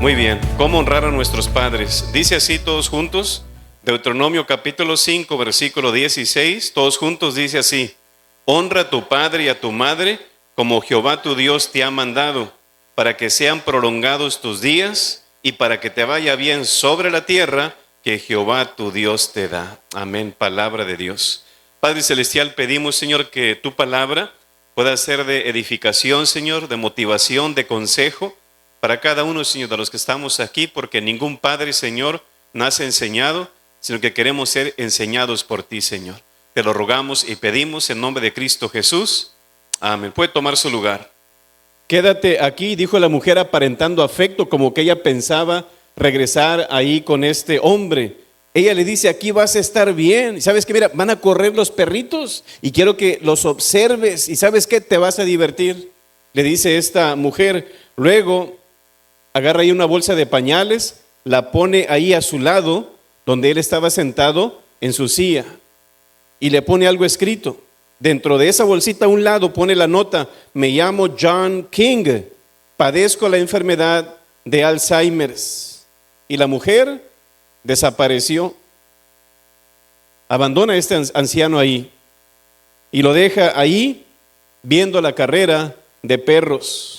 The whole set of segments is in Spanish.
Muy bien, ¿cómo honrar a nuestros padres? Dice así todos juntos, Deuteronomio capítulo 5, versículo 16, todos juntos dice así: honra a tu padre y a tu madre como Jehová tu Dios te ha mandado, para que sean prolongados tus días y para que te vaya bien sobre la tierra que Jehová tu Dios te da. Amén, palabra de Dios. Padre Celestial, pedimos, Señor, que tu palabra pueda ser de edificación, Señor, de motivación, de consejo, para cada uno, Señor, de los que estamos aquí, porque ningún padre, Señor, nace enseñado, sino que queremos ser enseñados por ti, Señor. Te lo rogamos y pedimos en nombre de Cristo Jesús. Amén. Puede tomar su lugar. Quédate aquí, dijo la mujer aparentando afecto, como que ella pensaba regresar ahí con este hombre. Ella le dice: aquí vas a estar bien. ¿Sabes qué? Mira, van a correr los perritos y quiero que los observes. ¿Y sabes qué? Te vas a divertir, le dice esta mujer. Luego agarra ahí una bolsa de pañales, la pone ahí a su lado, donde él estaba sentado en su silla, y le pone algo escrito. Dentro de esa bolsita a un lado pone la nota: me llamo John King, padezco la enfermedad de Alzheimer. Y la mujer desapareció. Abandona a este anciano ahí y lo deja ahí viendo la carrera de perros.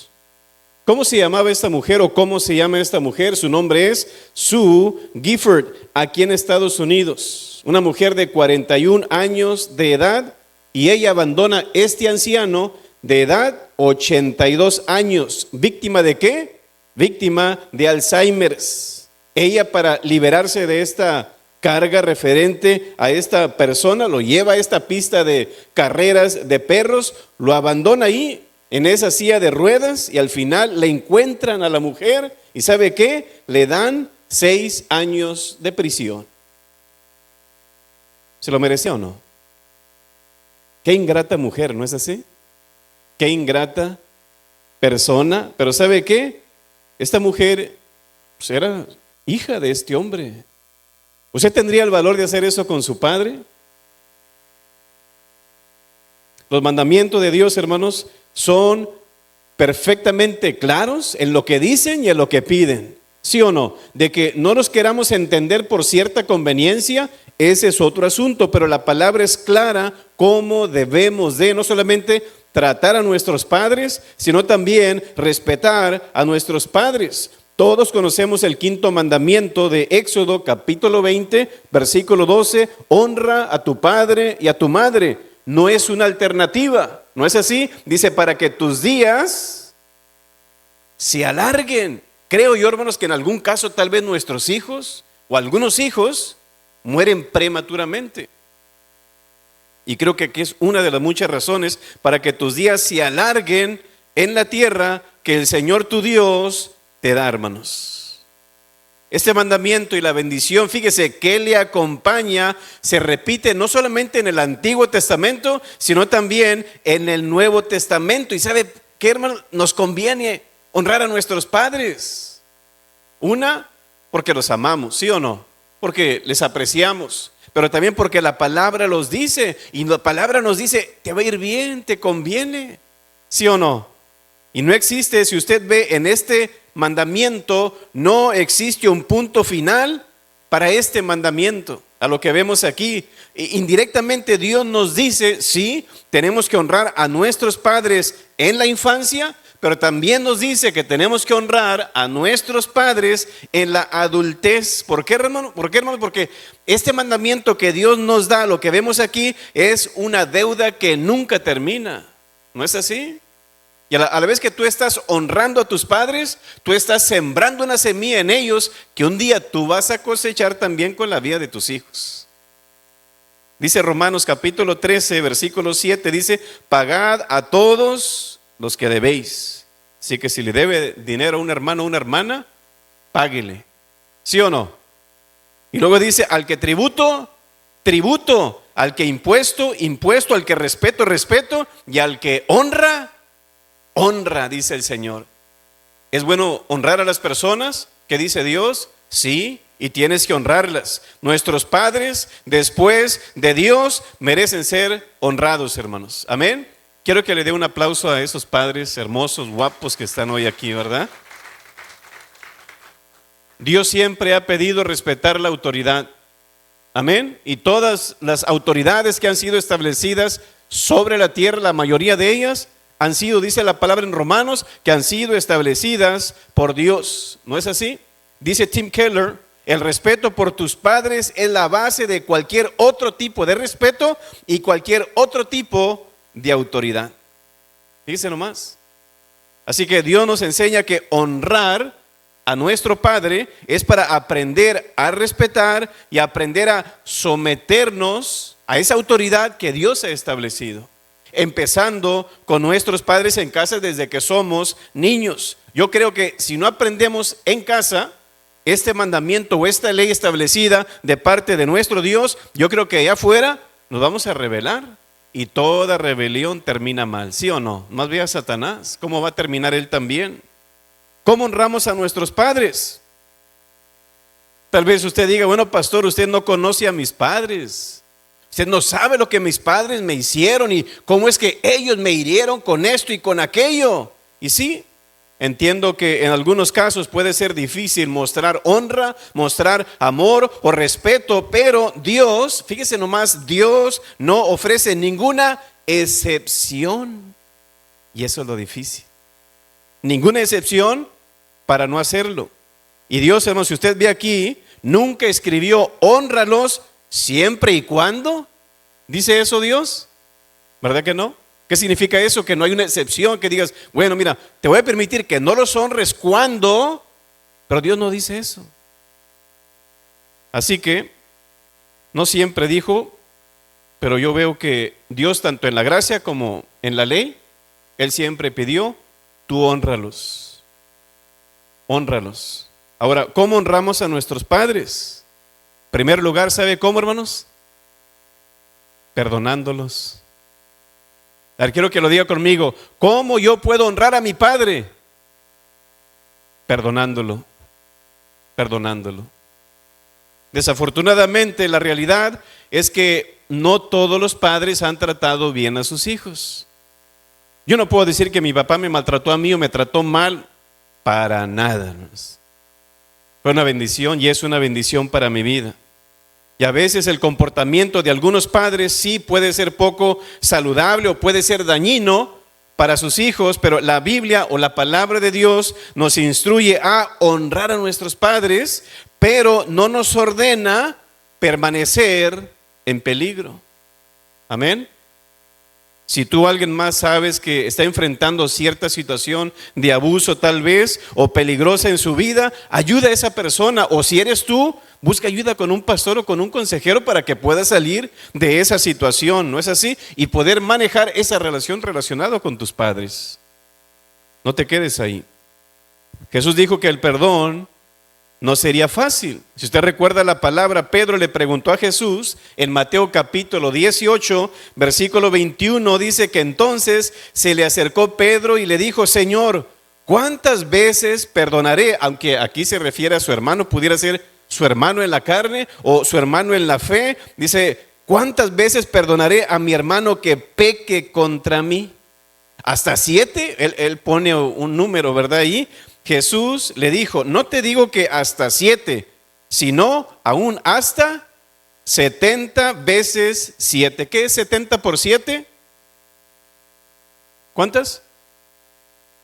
¿Cómo se llamaba esta mujer o cómo se llama esta mujer? Su nombre es Sue Gifford, aquí en Estados Unidos. Una mujer de 41 años de edad, y ella abandona este anciano de edad 82 años. ¿Víctima de qué? Víctima de Alzheimer. Ella, para liberarse de esta carga referente a esta persona, lo lleva a esta pista de carreras de perros, lo abandona ahí en esa silla de ruedas, y al final le encuentran a la mujer y ¿sabe qué? Le dan 6 años de prisión. ¿Se lo merecía o no? Qué ingrata mujer, ¿no es así? Qué ingrata persona. Pero ¿sabe qué? Esta mujer pues, era hija de este hombre. ¿Usted tendría el valor de hacer eso con su padre? Los mandamientos de Dios, hermanos, son perfectamente claros en lo que dicen y en lo que piden. ¿Sí o no? De que no nos queramos entender por cierta conveniencia, ese es otro asunto, pero la palabra es clara cómo debemos de no solamente tratar a nuestros padres, sino también respetar a nuestros padres. Todos conocemos el quinto mandamiento de Éxodo capítulo 20, versículo 12, honra a tu padre y a tu madre. No es una alternativa, ¿no es así? Dice, para que tus días se alarguen. Creo yo, hermanos, que en algún caso tal vez nuestros hijos o algunos hijos mueren prematuramente. Y creo que aquí es una de las muchas razones para que tus días se alarguen en la tierra que el Señor tu Dios te da, hermanos. Este mandamiento y la bendición, fíjese, que le acompaña, se repite no solamente en el Antiguo Testamento, sino también en el Nuevo Testamento. ¿Y sabe qué, hermano? Nos conviene honrar a nuestros padres. Una, porque los amamos, ¿sí o no? Porque les apreciamos, pero también porque la palabra los dice, y la palabra nos dice, te va a ir bien, te conviene, ¿sí o no? Y no existe, si usted ve en este mandamiento, no existe un punto final para este mandamiento, a lo que vemos aquí. Indirectamente Dios nos dice, sí, tenemos que honrar a nuestros padres en la infancia, pero también nos dice que tenemos que honrar a nuestros padres en la adultez. ¿Por qué, hermano? Porque este mandamiento que Dios nos da, lo que vemos aquí, es una deuda que nunca termina. ¿No es así? Y a la vez que tú estás honrando a tus padres, tú estás sembrando una semilla en ellos que un día tú vas a cosechar también con la vida de tus hijos. Dice Romanos capítulo 13, versículo 7, dice, pagad a todos los que debéis. Así que si le debe dinero a un hermano o una hermana, páguele. ¿Sí o no? Y luego dice, al que tributo, tributo, al que impuesto, impuesto, al que respeto, respeto, y al que honra, honra, dice el Señor. ¿Es bueno honrar a las personas? ¿Qué dice Dios? Sí, y tienes que honrarlas. Nuestros padres, después de Dios, merecen ser honrados, hermanos. Amén. Quiero que le dé un aplauso a esos padres hermosos, guapos que están hoy aquí, ¿verdad? Dios siempre ha pedido respetar la autoridad. Amén. Y todas las autoridades que han sido establecidas sobre la tierra, la mayoría de ellas han sido, dice la palabra en Romanos, que han sido establecidas por Dios. ¿No es así? Dice Tim Keller, el respeto por tus padres es la base de cualquier otro tipo de respeto y cualquier otro tipo de autoridad. Fíjense nomás. Así que Dios nos enseña que honrar a nuestro Padre es para aprender a respetar y aprender a someternos a esa autoridad que Dios ha establecido. Empezando con nuestros padres en casa desde que somos niños. Yo creo que si no aprendemos en casa este mandamiento o esta ley establecida de parte de nuestro Dios, yo creo que allá afuera nos vamos a rebelar y toda rebelión termina mal, ¿sí o no? Más bien a Satanás, ¿cómo va a terminar él también? ¿Cómo honramos a nuestros padres? Tal vez usted diga, bueno, pastor, usted no conoce a mis padres. Usted no sabe lo que mis padres me hicieron y cómo es que ellos me hirieron con esto y con aquello. Y sí, entiendo que en algunos casos puede ser difícil mostrar honra, mostrar amor o respeto, pero Dios, fíjese nomás, Dios no ofrece ninguna excepción. Y eso es lo difícil. Ninguna excepción para no hacerlo. Y Dios, hermano, si usted ve aquí, nunca escribió hónralos siempre y cuando. ¿Dice eso Dios? ¿Verdad que no? ¿Qué significa eso? Que no hay una excepción que digas, bueno, mira, te voy a permitir que no los honres cuando, pero Dios no dice eso. Así que no siempre dijo, pero yo veo que Dios, tanto en la gracia como en la ley, Él siempre pidió, tú hónralos. Hónralos. Ahora, ¿cómo honramos a nuestros padres? En primer lugar, ¿sabe cómo, hermanos? Perdonándolos. A ver, quiero que lo diga conmigo. ¿Cómo yo puedo honrar a mi padre? Perdonándolo. Perdonándolo. Desafortunadamente, la realidad es que no todos los padres han tratado bien a sus hijos. Yo no puedo decir que mi papá me maltrató a mí o me trató mal. Para nada, hermanos. Fue una bendición y es una bendición para mi vida. Y a veces el comportamiento de algunos padres sí puede ser poco saludable o puede ser dañino para sus hijos, pero la Biblia o la palabra de Dios nos instruye a honrar a nuestros padres, pero no nos ordena permanecer en peligro. Amén. Si tú alguien más sabes que está enfrentando cierta situación de abuso tal vez o peligrosa en su vida, ayuda a esa persona, o si eres tú, busca ayuda con un pastor o con un consejero para que puedas salir de esa situación, ¿no es así? Y poder manejar esa relación relacionada con tus padres. No te quedes ahí. Jesús dijo que el perdón no sería fácil. Si usted recuerda la palabra, Pedro le preguntó a Jesús en Mateo capítulo 18, versículo 21, dice que entonces se le acercó Pedro y le dijo, Señor, ¿cuántas veces perdonaré? Aunque aquí se refiere a su hermano, pudiera ser su hermano en la carne o su hermano en la fe. Dice, ¿cuántas veces perdonaré a mi hermano que peque contra mí? ¿Hasta 7? Él pone un número, ¿verdad? Ahí. Jesús le dijo, no te digo que hasta 7, sino aún hasta 70 veces 7. ¿Qué es 70 por 7? ¿Cuántas?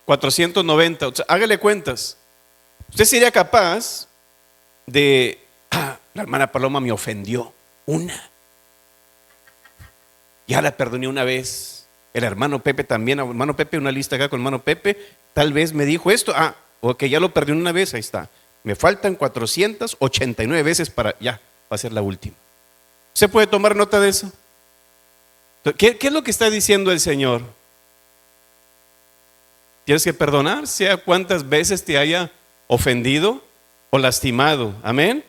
490. O sea, hágale cuentas. Usted sería capaz de, la hermana Paloma me ofendió una. Ya la perdoné una vez. El hermano Pepe también, hermano Pepe, una lista acá con hermano Pepe, tal vez me dijo esto, ok, ya lo perdí una vez, ahí está. Me faltan 489 veces para, ya, va a ser la última. ¿Se puede tomar nota de eso? ¿Qué es lo que está diciendo el Señor? Tienes que perdonar, sea cuántas veces te haya ofendido o lastimado, amén.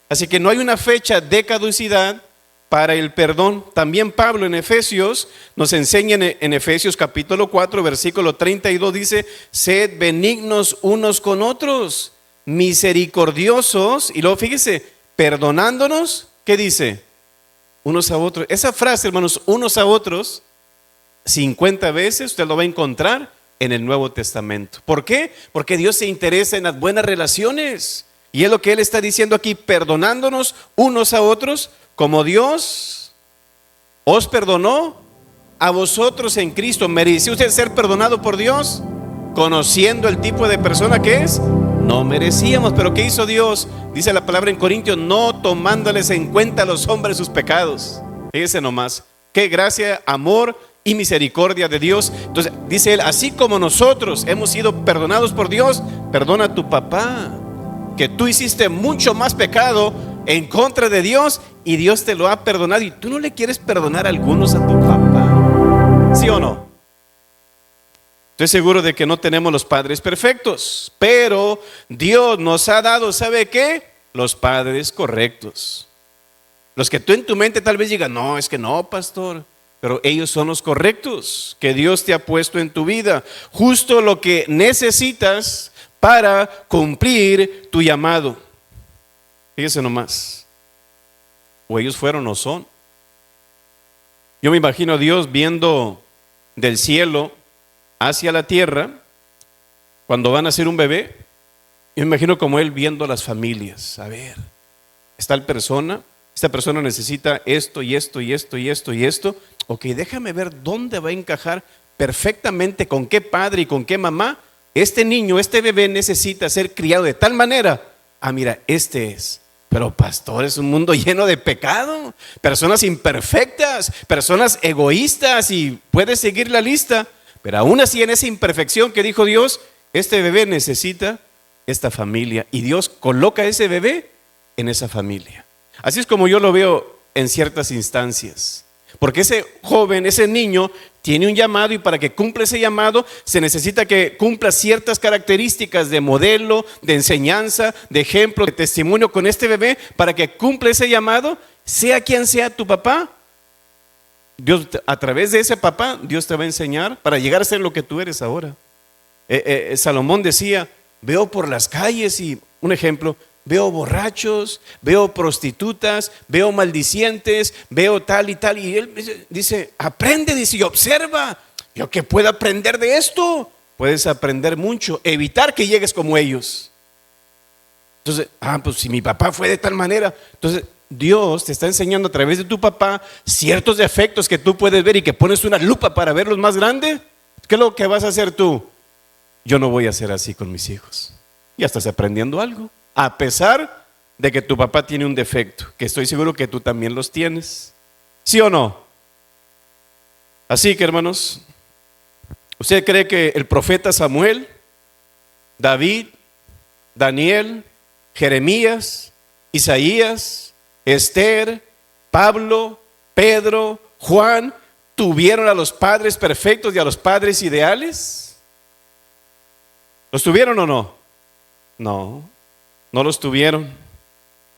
Así que no hay una fecha de caducidad para el perdón. También Pablo en Efesios nos enseña en Efesios capítulo 4 versículo 32 dice, sed benignos unos con otros, misericordiosos, y luego fíjese, perdonándonos, ¿qué dice? Unos a otros. Esa frase, hermanos, unos a otros, 50 veces usted lo va a encontrar en el Nuevo Testamento. ¿Por qué? Porque Dios se interesa en las buenas relaciones. Y es lo que él está diciendo aquí, perdonándonos unos a otros, como Dios os perdonó a vosotros en Cristo. ¿Merecía usted ser perdonado por Dios? Conociendo el tipo de persona que es, no merecíamos. Pero ¿qué hizo Dios? Dice la palabra en Corintios, no tomándoles en cuenta a los hombres sus pecados. Fíjese nomás, qué gracia, amor y misericordia de Dios. Entonces dice él, así como nosotros hemos sido perdonados por Dios, perdona a tu papá, que tú hiciste mucho más pecado en contra de Dios y Dios te lo ha perdonado, y tú no le quieres perdonar a algunos a tu papá. ¿Sí o no? Estoy seguro de que no tenemos los padres perfectos, pero Dios nos ha dado, ¿sabe qué? Los padres correctos. Los que tú en tu mente tal vez digas, no, es que no, pastor, pero ellos son los correctos que Dios te ha puesto en tu vida. Justo lo que necesitas para cumplir tu llamado. Fíjese nomás. O ellos fueron o son. Yo me imagino a Dios viendo del cielo hacia la tierra cuando van a nacer un bebé. Yo me imagino como Él viendo a las familias. A ver, está la persona, esta persona necesita esto y esto y esto y esto y esto. Ok, déjame ver dónde va a encajar perfectamente, con qué padre y con qué mamá. Este niño, este bebé necesita ser criado de tal manera. Ah, mira, este es. Pero pastor, es un mundo lleno de pecado, personas imperfectas, personas egoístas, y puedes seguir la lista. Pero aún así, en esa imperfección que dijo Dios, este bebé necesita esta familia, y Dios coloca a ese bebé en esa familia. Así es como yo lo veo en ciertas instancias, porque ese joven, ese niño tiene un llamado, y para que cumpla ese llamado se necesita que cumpla ciertas características de modelo, de enseñanza, de ejemplo, de testimonio con este bebé. Para que cumpla ese llamado, sea quien sea tu papá, Dios, a través de ese papá, Dios te va a enseñar para llegar a ser lo que tú eres ahora. Salomón decía, veo por las calles, y un ejemplo, veo borrachos, veo prostitutas, veo maldicientes, veo tal y tal. Y él dice, aprende, dice, y observa. ¿Yo qué puedo aprender de esto? Puedes aprender mucho, evitar que llegues como ellos. Entonces, pues si mi papá fue de tal manera, entonces Dios te está enseñando a través de tu papá ciertos defectos que tú puedes ver y que pones una lupa para verlos más grandes. ¿Qué es lo que vas a hacer tú? Yo no voy a hacer así con mis hijos. Ya estás aprendiendo algo, a pesar de que tu papá tiene un defecto, que estoy seguro que tú también los tienes. ¿Sí o no? Así que, hermanos, ¿usted cree que el profeta Samuel, David, Daniel, Jeremías, Isaías, Esther, Pablo, Pedro, Juan tuvieron a los padres perfectos y a los padres ideales? ¿Los tuvieron o no? No, no los tuvieron.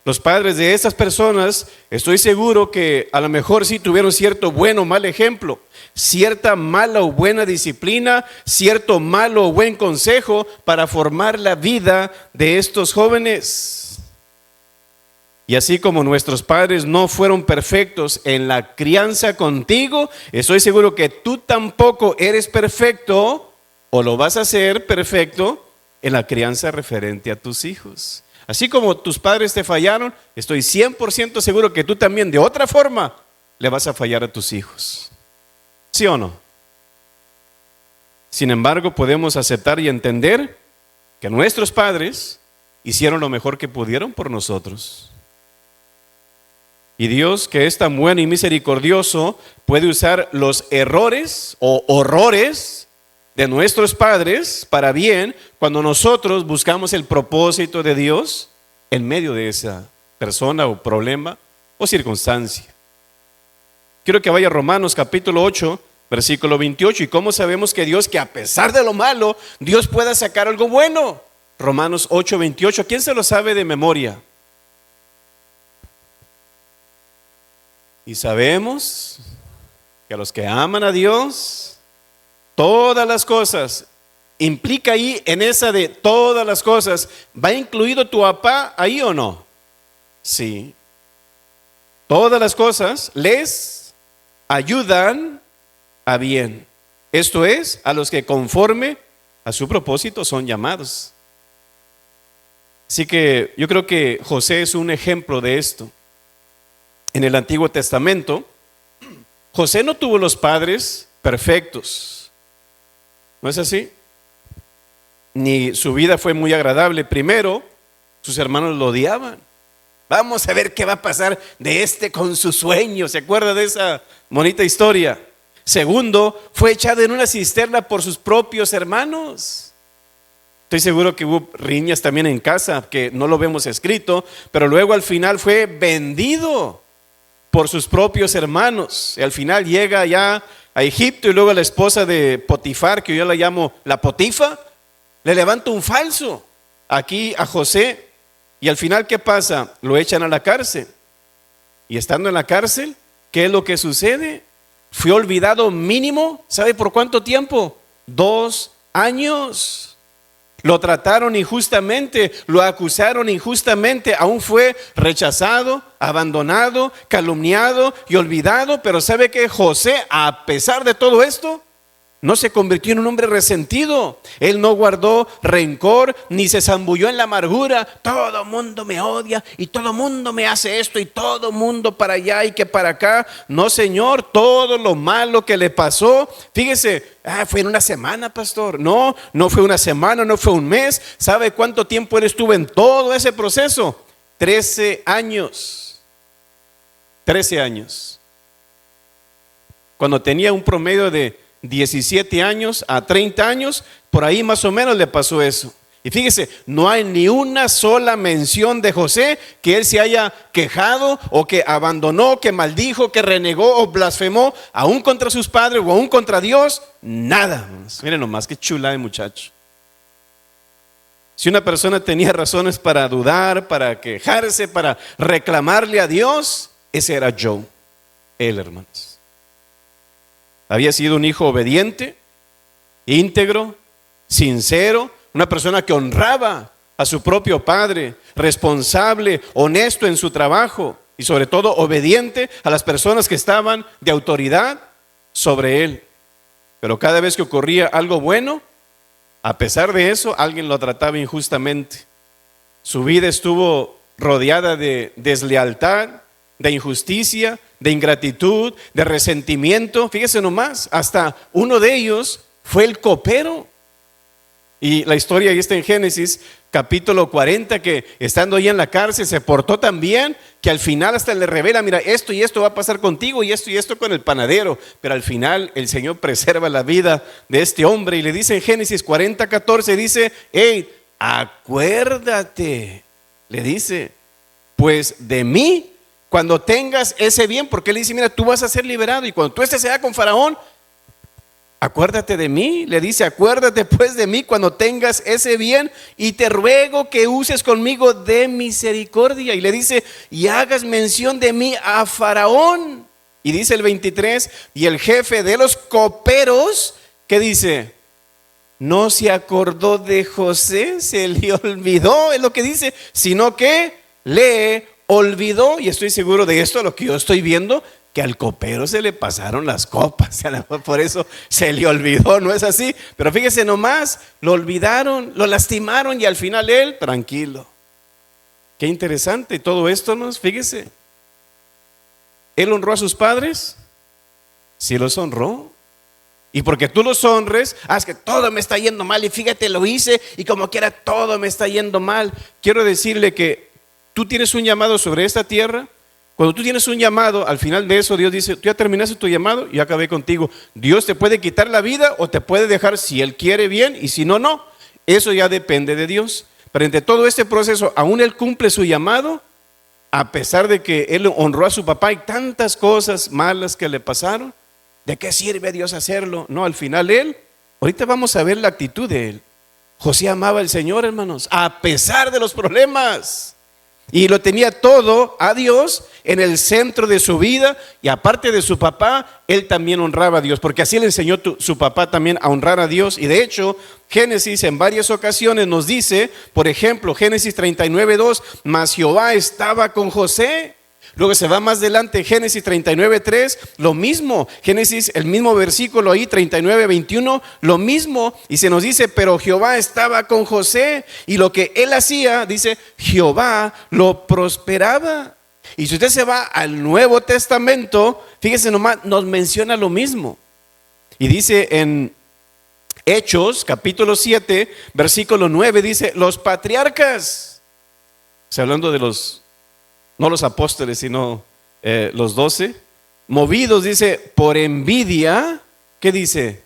Los padres de esas personas, estoy seguro que a lo mejor sí tuvieron cierto bueno o mal ejemplo, cierta mala o buena disciplina, cierto malo o buen consejo para formar la vida de estos jóvenes. Y así como nuestros padres no fueron perfectos en la crianza contigo, estoy seguro que tú tampoco eres perfecto, o lo vas a hacer perfecto en la crianza referente a tus hijos. Así como tus padres te fallaron, estoy 100% seguro que tú también de otra forma le vas a fallar a tus hijos. ¿Sí o no? Sin embargo, podemos aceptar y entender que nuestros padres hicieron lo mejor que pudieron por nosotros. Y Dios, que es tan bueno y misericordioso, puede usar los errores o horrores de nuestros padres para bien, cuando nosotros buscamos el propósito de Dios en medio de esa persona o problema o circunstancia. Quiero que vaya a Romanos capítulo 8, versículo 28. ¿Y cómo sabemos que Dios, que a pesar de lo malo, Dios pueda sacar algo bueno? Romanos 8, 28. ¿Quién se lo sabe de memoria? Y sabemos que a los que aman a Dios, todas las cosas, implica ahí en esa de todas las cosas, ¿va incluido tu papá ahí o no? Sí. Todas las cosas les ayudan a bien. Esto es, a los que conforme a su propósito son llamados. Así que yo creo que José es un ejemplo de esto. En el Antiguo Testamento, José no tuvo los padres perfectos. ¿No es así? Ni su vida fue muy agradable. Primero, sus hermanos lo odiaban. Vamos a ver qué va a pasar de este con su sueño. ¿Se acuerda de esa bonita historia? Segundo, fue echado en una cisterna por sus propios hermanos. Estoy seguro que hubo riñas también en casa, que no lo vemos escrito, pero luego al final fue vendido por sus propios hermanos. Y al final llega ya a Egipto y luego la esposa de Potifar, que yo la llamo la Potifa, le levanta un falso aquí a José. Y al final, ¿qué pasa? Lo echan a la cárcel. Y estando en la cárcel, ¿qué es lo que sucede? Fue olvidado mínimo, ¿sabe por cuánto tiempo? 2 años. Lo trataron injustamente, lo acusaron injustamente, aún fue rechazado, abandonado, calumniado y olvidado. Pero ¿sabe qué? José, a pesar de todo esto, no se convirtió en un hombre resentido. Él no guardó rencor ni se zambulló en la amargura. Todo mundo me odia y todo mundo me hace esto y todo mundo para allá y que para acá. No, Señor, todo lo malo que le pasó, fíjese, fue en una semana, pastor. No fue una semana, no fue un mes. ¿Sabe cuánto tiempo él estuvo en todo ese proceso? 13 años. 13 años. Cuando tenía un promedio de 17 años a 30 años, por ahí más o menos le pasó eso. Y fíjese, no hay ni una sola mención de José que él se haya quejado o que abandonó, que maldijo, que renegó o blasfemó, aún contra sus padres o aún contra Dios. Nada. Miren nomás, qué chula de muchacho. Si una persona tenía razones para dudar, para quejarse, para reclamarle a Dios, ese era Joe, él, hermanos. Había sido un hijo obediente, íntegro, sincero, una persona que honraba a su propio padre, responsable, honesto en su trabajo y sobre todo obediente a las personas que estaban de autoridad sobre él. Pero cada vez que ocurría algo bueno, a pesar de eso, alguien lo trataba injustamente. Su vida estuvo rodeada de deslealtad, de injusticia, de ingratitud, de resentimiento. Fíjese nomás, hasta uno de ellos fue el copero. Y la historia ahí está en Génesis capítulo 40, que estando ahí en la cárcel se portó tan bien que al final hasta le revela, mira, esto y esto va a pasar contigo y esto con el panadero. Pero al final el Señor preserva la vida de este hombre y le dice en Génesis 40:14, dice, hey, acuérdate, le dice, pues de mí cuando tengas ese bien, porque él dice, mira, tú vas a ser liberado y cuando tú estés allá con Faraón, acuérdate de mí, le dice, acuérdate pues de mí cuando tengas ese bien y te ruego que uses conmigo de misericordia. Y le dice, y hagas mención de mí a Faraón. Y dice el 23, y el jefe de los coperos, ¿qué dice? No se acordó de José, se le olvidó, es lo que dice, sino que le olvidó. Y estoy seguro de esto, lo que yo estoy viendo, que al copero se le pasaron las copas, por eso se le olvidó, ¿no es así? Pero fíjese nomás, lo olvidaron, lo lastimaron y al final él, tranquilo. Qué interesante todo esto, ¿no? Fíjese, él honró a sus padres, sí los honró. Y porque tú los honres, haz que todo me está yendo mal y fíjate, lo hice y como quiera todo me está yendo mal. Quiero decirle que tú tienes un llamado sobre esta tierra. Cuando tú tienes un llamado, al final de eso Dios dice, tú ya terminaste tu llamado y acabé contigo. Dios te puede quitar la vida o te puede dejar si Él quiere bien y si no, no. Eso ya depende de Dios. Pero entre todo este proceso, aún Él cumple su llamado, a pesar de que Él honró a su papá y tantas cosas malas que le pasaron. ¿De qué sirve a Dios hacerlo? No, al final Él, ahorita vamos a ver la actitud de Él. José amaba al Señor, hermanos, a pesar de los problemas. Y lo tenía todo a Dios en el centro de su vida. Y aparte de su papá, él también honraba a Dios, porque así le enseñó su papá también a honrar a Dios. Y de hecho, Génesis en varias ocasiones nos dice, por ejemplo, Génesis 39:2, mas Jehová estaba con José, Luego se va más adelante, Génesis 39:3, lo mismo. Génesis, el mismo versículo ahí, 39:21, lo mismo. Y se nos dice, pero Jehová estaba con José y lo que él hacía, dice, Jehová lo prosperaba. Y si usted se va al Nuevo Testamento, fíjese nomás, nos menciona lo mismo. Y dice en Hechos, capítulo 7, versículo 9, dice, los patriarcas, o sea, hablando de no los apóstoles, sino los 12, movidos, dice, por envidia. ¿Qué dice?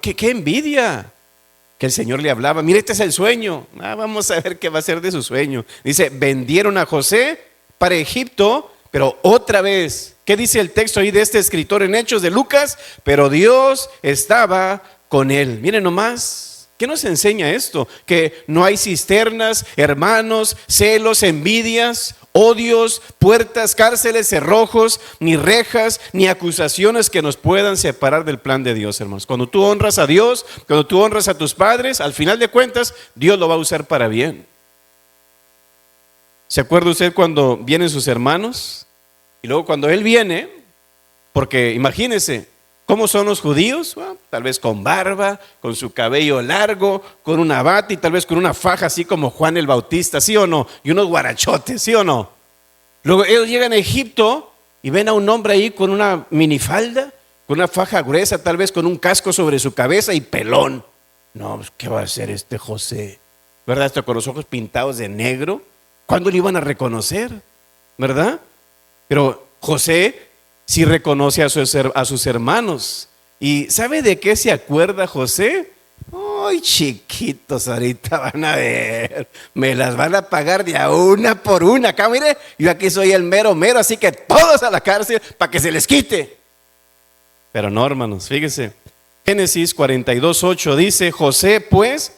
¿Qué envidia? Que el Señor le hablaba, mire, este es el sueño. Vamos a ver qué va a ser de su sueño. Dice, vendieron a José para Egipto, pero otra vez, ¿qué dice el texto ahí de este escritor en Hechos de Lucas? Pero Dios estaba con él. Miren nomás, ¿qué nos enseña esto? Que no hay cisternas, hermanos, celos, envidias, odios, puertas, cárceles, cerrojos, ni rejas, ni acusaciones que nos puedan separar del plan de Dios, hermanos. Cuando tú honras a Dios, cuando tú honras a tus padres, al final de cuentas, Dios lo va a usar para bien. ¿Se acuerda usted cuando vienen sus hermanos? Y luego cuando él viene, porque imagínese, ¿cómo son los judíos? Bueno, tal vez con barba, con su cabello largo, con una bata y tal vez con una faja así como Juan el Bautista, ¿sí o no? Y unos guarachotes, ¿sí o no? Luego ellos llegan a Egipto y ven a un hombre ahí con una minifalda, con una faja gruesa, tal vez con un casco sobre su cabeza y pelón. No, pues, ¿qué va a hacer este José? ¿Verdad? Esto con los ojos pintados de negro. ¿Cuándo lo iban a reconocer? ¿Verdad? Pero José sí reconoce a sus hermanos. ¿Y sabe de qué se acuerda José? Ay, chiquitos, ahorita van a ver, me las van a pagar de a una por una. Acá, mire, yo aquí soy el mero, así que todos a la cárcel para que se les quite. Pero no, hermanos, fíjese, Génesis 42:8 dice, José pues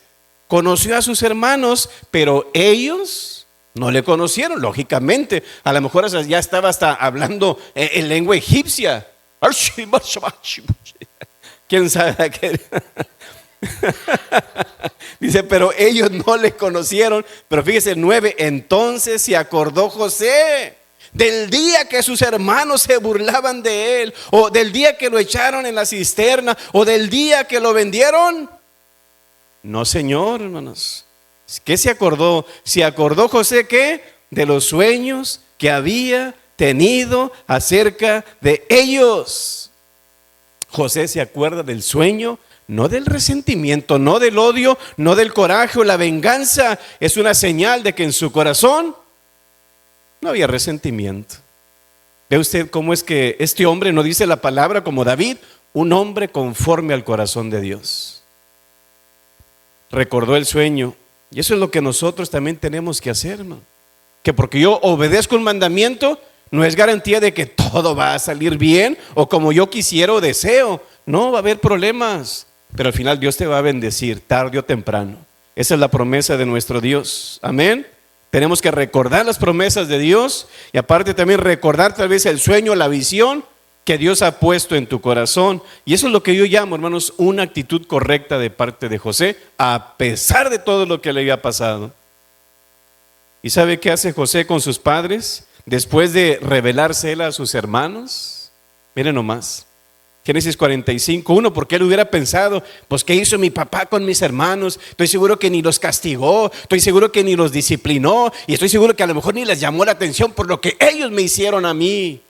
conoció a sus hermanos, pero ellos no le conocieron, lógicamente. A lo mejor ya estaba hasta hablando en lengua egipcia. ¿Quién sabe qué? Dice, pero ellos no le conocieron. Pero fíjese, 9, entonces se acordó José del día que sus hermanos se burlaban de él, o del día que lo echaron en la cisterna, o del día que lo vendieron. No, señor, hermanos. ¿Qué se acordó? Se acordó José, ¿qué? De los sueños que había tenido acerca de ellos. José se acuerda del sueño, no del resentimiento, no del odio, no del coraje o la venganza. Es una señal de que en su corazón no había resentimiento. ¿Ve usted cómo es que este hombre no dice la palabra como David? Un hombre conforme al corazón de Dios. Recordó el sueño. Y eso es lo que nosotros también tenemos que hacer, hermano. Que porque yo obedezco un mandamiento, no es garantía de que todo va a salir bien o como yo quisiera o deseo. No, va a haber problemas, pero al final Dios te va a bendecir, tarde o temprano. Esa es la promesa de nuestro Dios. Amén. Tenemos que recordar las promesas de Dios y aparte también recordar tal vez el sueño, la visión que Dios ha puesto en tu corazón. Y eso es lo que yo llamo, hermanos, una actitud correcta de parte de José, a pesar de todo lo que le había pasado. ¿Y sabe qué hace José con sus padres después de revelarse él a sus hermanos? Miren nomás, Génesis 45:1, porque él hubiera pensado, pues ¿qué hizo mi papá con mis hermanos? Estoy seguro que ni los castigó, estoy seguro que ni los disciplinó, y estoy seguro que a lo mejor ni les llamó la atención por lo que ellos me hicieron a mí.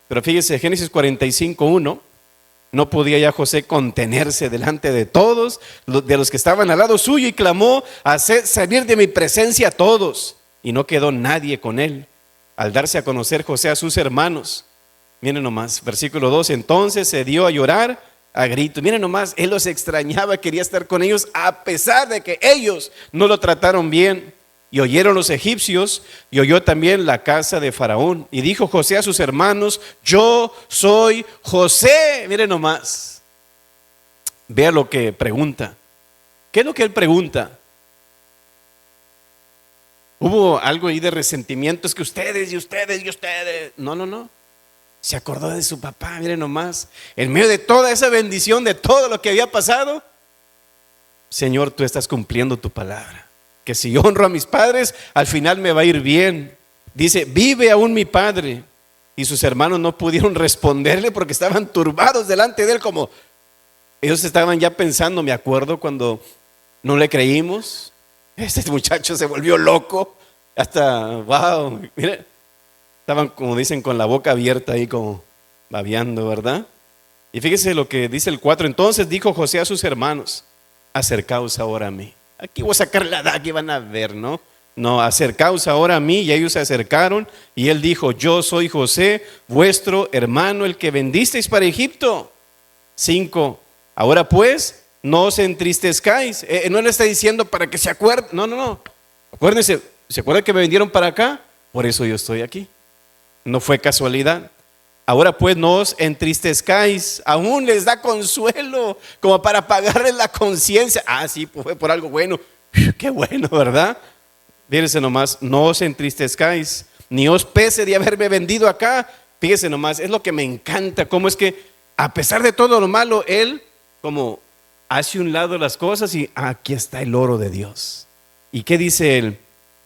Pero fíjese, Génesis 45:1, no podía ya José contenerse delante de todos, de los que estaban al lado suyo, y clamó, hacer salir de mi presencia a todos. Y no quedó nadie con él. Al darse a conocer José a sus hermanos, miren nomás, versículo 2, entonces se dio a llorar a gritos. Miren nomás, él los extrañaba, quería estar con ellos a pesar de que ellos no lo trataron bien. Y oyeron los egipcios y oyó también la casa de Faraón. Y dijo José a sus hermanos, yo soy José. Miren nomás, vea lo que pregunta. ¿Qué es lo que él pregunta? ¿Hubo algo ahí de resentimiento? Es que ustedes y ustedes y ustedes. No. Se acordó de su papá, miren nomás. En medio de toda esa bendición, de todo lo que había pasado, Señor, tú estás cumpliendo tu palabra. Que si yo honro a mis padres, al final me va a ir bien. Dice, vive aún mi padre. Y sus hermanos no pudieron responderle porque estaban turbados delante de él, como ellos estaban ya pensando, me acuerdo cuando no le creímos, este muchacho se volvió loco, hasta, wow, mire, estaban como dicen con la boca abierta ahí como babeando, ¿verdad? Y fíjese lo que dice el 4, entonces dijo José a sus hermanos, acercaos ahora a mí. Aquí voy a sacar la edad que van a ver, ¿no? No, acercaos ahora a mí. Y ellos se acercaron y él dijo, yo soy José, vuestro hermano, el que vendisteis para Egipto. 5, ahora pues, no os entristezcáis. No le está diciendo para que se acuerden, no. Acuérdense, ¿se acuerdan que me vendieron para acá? Por eso yo estoy aquí. No fue casualidad. Ahora pues no os entristezcáis, aún les da consuelo, como para pagarles la conciencia. Sí, pues fue por algo bueno. Qué bueno, ¿verdad? Fíjense nomás, no os entristezcáis, ni os pese de haberme vendido acá. Fíjense nomás, es lo que me encanta, cómo es que a pesar de todo lo malo, él como hace un lado las cosas y aquí está el oro de Dios. ¿Y qué dice él?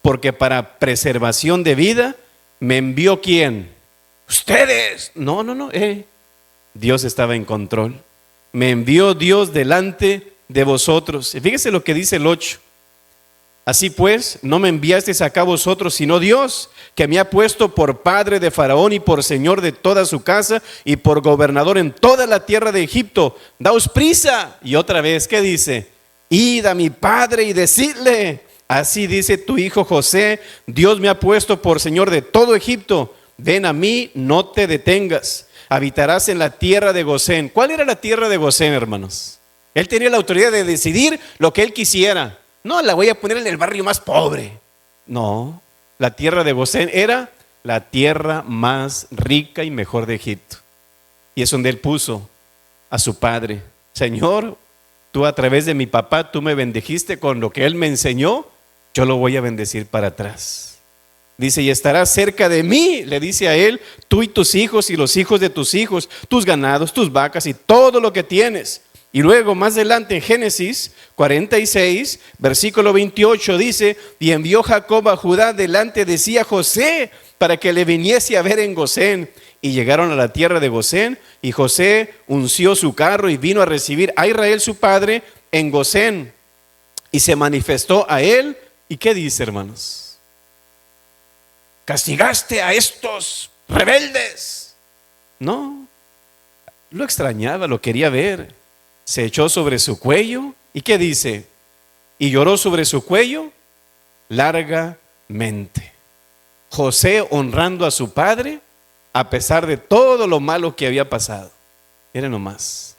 Porque para preservación de vida me envió ¿quién? Ustedes. No, Dios estaba en control. Me envió Dios delante de vosotros. Y fíjese lo que dice el 8. Así pues, no me enviasteis acá vosotros, sino Dios, que me ha puesto por padre de Faraón y por señor de toda su casa y por gobernador en toda la tierra de Egipto. Daos prisa. Y otra vez, ¿qué dice? Id a mi padre y decidle, así dice tu hijo José, Dios me ha puesto por señor de todo Egipto. Ven a mí, no te detengas. Habitarás en la tierra de Gosén. ¿Cuál era la tierra de Gosén, hermanos? Él tenía la autoridad de decidir lo que él quisiera. No, la voy a poner en el barrio más pobre. No, la tierra de Gosén era la tierra más rica y mejor de Egipto. Y es donde él puso a su padre. Señor, tú a través de mi papá, tú me bendijiste con lo que él me enseñó, yo lo voy a bendecir para atrás. Dice, y estarás cerca de mí, le dice a él, tú y tus hijos y los hijos de tus hijos, tus ganados, tus vacas y todo lo que tienes. Y luego más adelante en Génesis 46, versículo 28 dice, y envió Jacob a Judá delante de sí a José para que le viniese a ver en Gosén. Y llegaron a la tierra de Gosén y José unció su carro y vino a recibir a Israel su padre en Gosén. Y se manifestó a él. ¿Y qué dice, hermanos? ¿Castigaste a estos rebeldes? No, lo extrañaba, lo quería ver. Se echó sobre su cuello. ¿Y qué dice? Y lloró sobre su cuello largamente. José honrando a su padre a pesar de todo lo malo que había pasado. Miren nomás.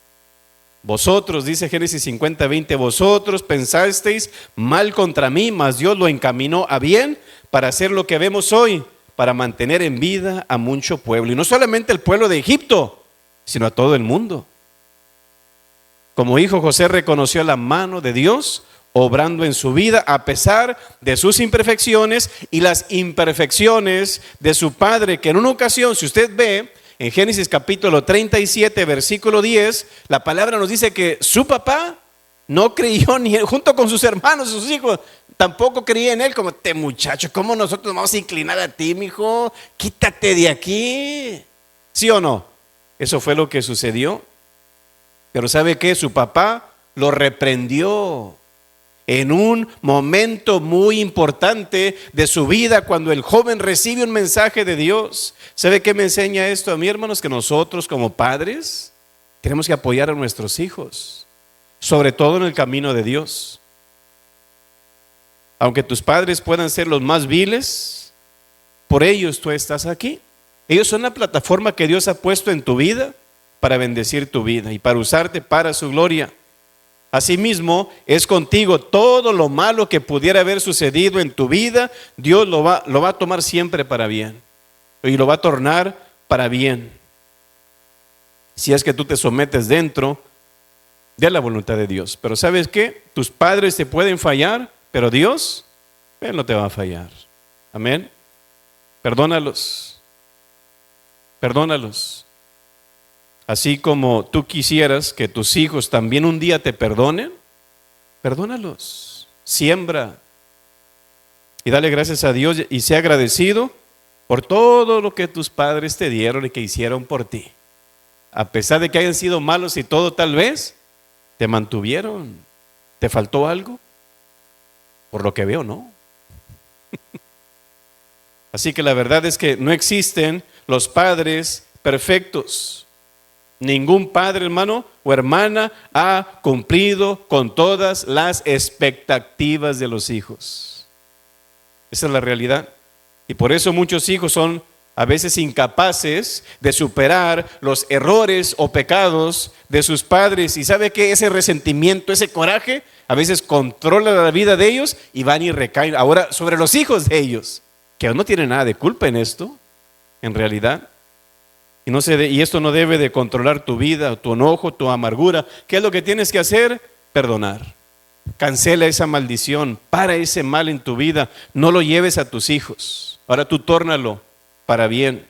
Vosotros, dice Génesis 50:20, vosotros pensasteis mal contra mí, mas Dios lo encaminó a bien para hacer lo que vemos hoy, para mantener en vida a mucho pueblo. Y no solamente el pueblo de Egipto, sino a todo el mundo. Como hijo, José reconoció la mano de Dios obrando en su vida a pesar de sus imperfecciones y las imperfecciones de su padre, que en una ocasión, si usted ve en Génesis capítulo 37, versículo 10, la palabra nos dice que su papá no creyó ni él, junto con sus hermanos, sus hijos, tampoco creía en él, como este muchacho, ¿cómo nosotros vamos a inclinar a ti, mijo? Quítate de aquí. ¿Sí o no? Eso fue lo que sucedió. Pero ¿sabe qué? Su papá lo reprendió en un momento muy importante de su vida, cuando el joven recibe un mensaje de Dios. ¿Sabe qué me enseña esto a mí, hermanos? Que nosotros como padres tenemos que apoyar a nuestros hijos, sobre todo en el camino de Dios. Aunque tus padres puedan ser los más viles, por ellos tú estás aquí. Ellos son la plataforma que Dios ha puesto en tu vida para bendecir tu vida y para usarte para su gloria. Asimismo, es contigo. Todo lo malo que pudiera haber sucedido en tu vida, Dios lo va a tomar siempre para bien y lo va a tornar para bien, si es que tú te sometes dentro de la voluntad de Dios. Pero ¿sabes qué? Tus padres te pueden fallar, pero Dios, Él no te va a fallar. Amén. Perdónalos. Así como tú quisieras que tus hijos también un día te perdonen, perdónalos, siembra y dale gracias a Dios y sea agradecido por todo lo que tus padres te dieron y que hicieron por ti. A pesar de que hayan sido malos y todo, tal vez te mantuvieron. ¿Te faltó algo? Por lo que veo, no. Así que la verdad es que no existen los padres perfectos. Ningún padre, hermano o hermana, ha cumplido con todas las expectativas de los hijos. Esa es la realidad. Y por eso muchos hijos son a veces incapaces de superar los errores o pecados de sus padres. Y sabe que ese resentimiento, ese coraje, a veces controla la vida de ellos y van y recaen ahora sobre los hijos de ellos, que no tienen nada de culpa en esto, en realidad. Y esto no debe de controlar tu vida, tu enojo, tu amargura. ¿Qué es lo que tienes que hacer? Perdonar. Cancela esa maldición, para ese mal en tu vida, no lo lleves a tus hijos. Ahora tú tórnalo para bien.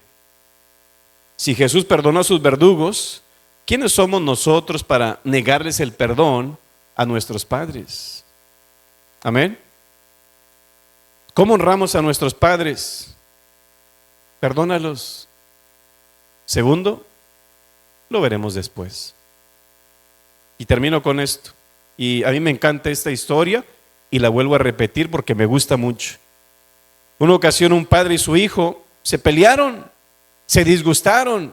Si Jesús perdonó a sus verdugos, ¿quiénes somos nosotros para negarles el perdón a nuestros padres? Amén. ¿Cómo honramos a nuestros padres? Perdónalos. Segundo, lo veremos después. Y termino con esto. Y a mí me encanta esta historia y la vuelvo a repetir porque me gusta mucho. Una ocasión un padre y su hijo se pelearon, se disgustaron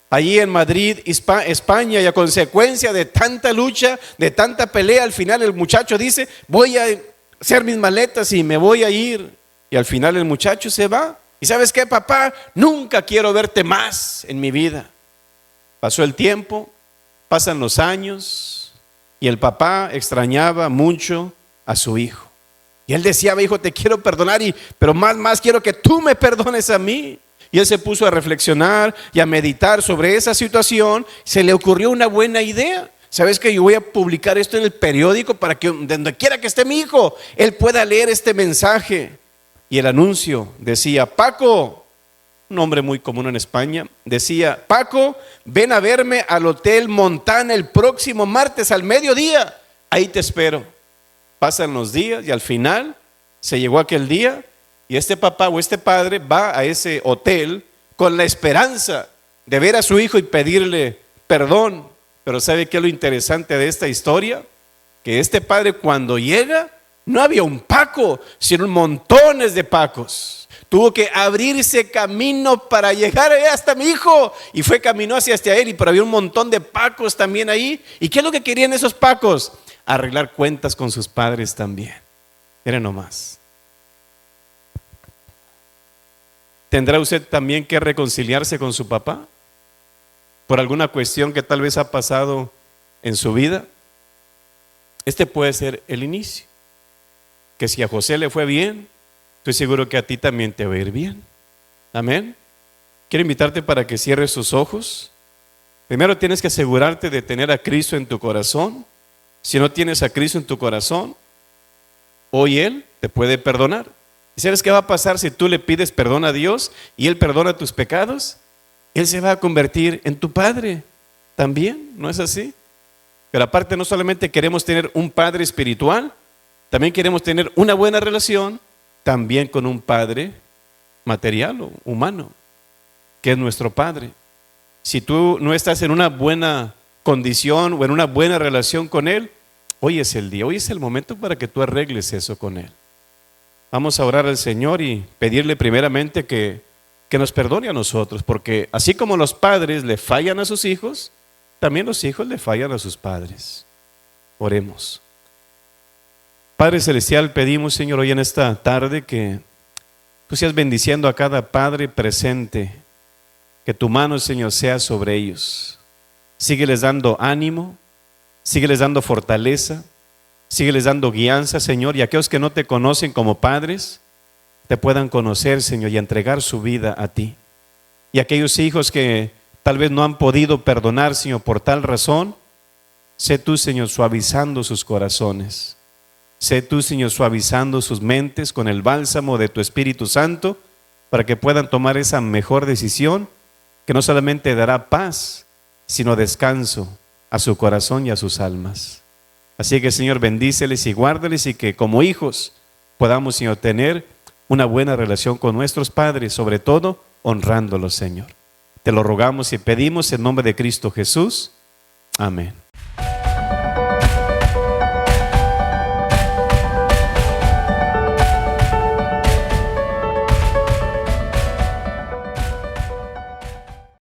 allí en Madrid, España, y a consecuencia de tanta lucha, de tanta pelea, al final el muchacho dice: voy a hacer mis maletas y me voy a ir. Y al final el muchacho se va. ¿Y sabes qué, papá? Nunca quiero verte más en mi vida. Pasó el tiempo, pasan los años, y el papá extrañaba mucho a su hijo. Y él decía: hijo, te quiero perdonar, pero más quiero que tú me perdones a mí. Y él se puso a reflexionar y a meditar sobre esa situación. Se le ocurrió una buena idea. ¿Sabes qué? Yo voy a publicar esto en el periódico para que donde quiera que esté mi hijo, él pueda leer este mensaje. Y el anuncio decía: Paco, un nombre muy común en España, decía: Paco, ven a verme al Hotel Montana el próximo martes al mediodía. Ahí te espero. Pasan los días y al final se llegó aquel día y este papá o este padre va a ese hotel con la esperanza de ver a su hijo y pedirle perdón. Pero ¿sabe qué es lo interesante de esta historia? Que este padre, cuando llega, no había un Paco, sino montones de Pacos. Tuvo que abrirse camino para llegar hasta mi hijo. Y fue camino hacia él, pero había un montón de Pacos también ahí. ¿Y qué es lo que querían esos Pacos? Arreglar cuentas con sus padres también. Miren nomás. ¿Tendrá usted también que reconciliarse con su papá? ¿Por alguna cuestión que tal vez ha pasado en su vida? Este puede ser el inicio. Que si a José le fue bien, estoy seguro que a ti también te va a ir bien. Amén. Quiero invitarte para que cierres tus ojos. Primero tienes que asegurarte de tener a Cristo en tu corazón. Si no tienes a Cristo en tu corazón, hoy Él te puede perdonar. ¿Y sabes qué va a pasar si tú le pides perdón a Dios y Él perdona tus pecados? Él se va a convertir en tu Padre también, ¿no es así? Pero aparte, no solamente queremos tener un Padre espiritual, también queremos tener una buena relación también con un Padre material o humano, que es nuestro Padre. Si tú no estás en una buena condición o en una buena relación con Él, hoy es el día, hoy es el momento para que tú arregles eso con Él. Vamos a orar al Señor y pedirle primeramente que nos perdone a nosotros, porque así como los padres le fallan a sus hijos, también los hijos le fallan a sus padres. Oremos. Padre Celestial, pedimos, Señor, hoy en esta tarde que tú seas bendiciendo a cada padre presente, que tu mano, Señor, sea sobre ellos. Sígueles dando ánimo, sígueles dando fortaleza, sígueles dando guianza, Señor, y aquellos que no te conocen como padres, te puedan conocer, Señor, y entregar su vida a ti. Y aquellos hijos que tal vez no han podido perdonar, Señor, por tal razón, sé tú, Señor, suavizando sus corazones. Sé tú, Señor, suavizando sus mentes con el bálsamo de tu Espíritu Santo para que puedan tomar esa mejor decisión que no solamente dará paz, sino descanso a su corazón y a sus almas. Así que, Señor, bendíceles y guárdales y que como hijos podamos, Señor, tener una buena relación con nuestros padres, sobre todo honrándolos, Señor. Te lo rogamos y pedimos en nombre de Cristo Jesús. Amén.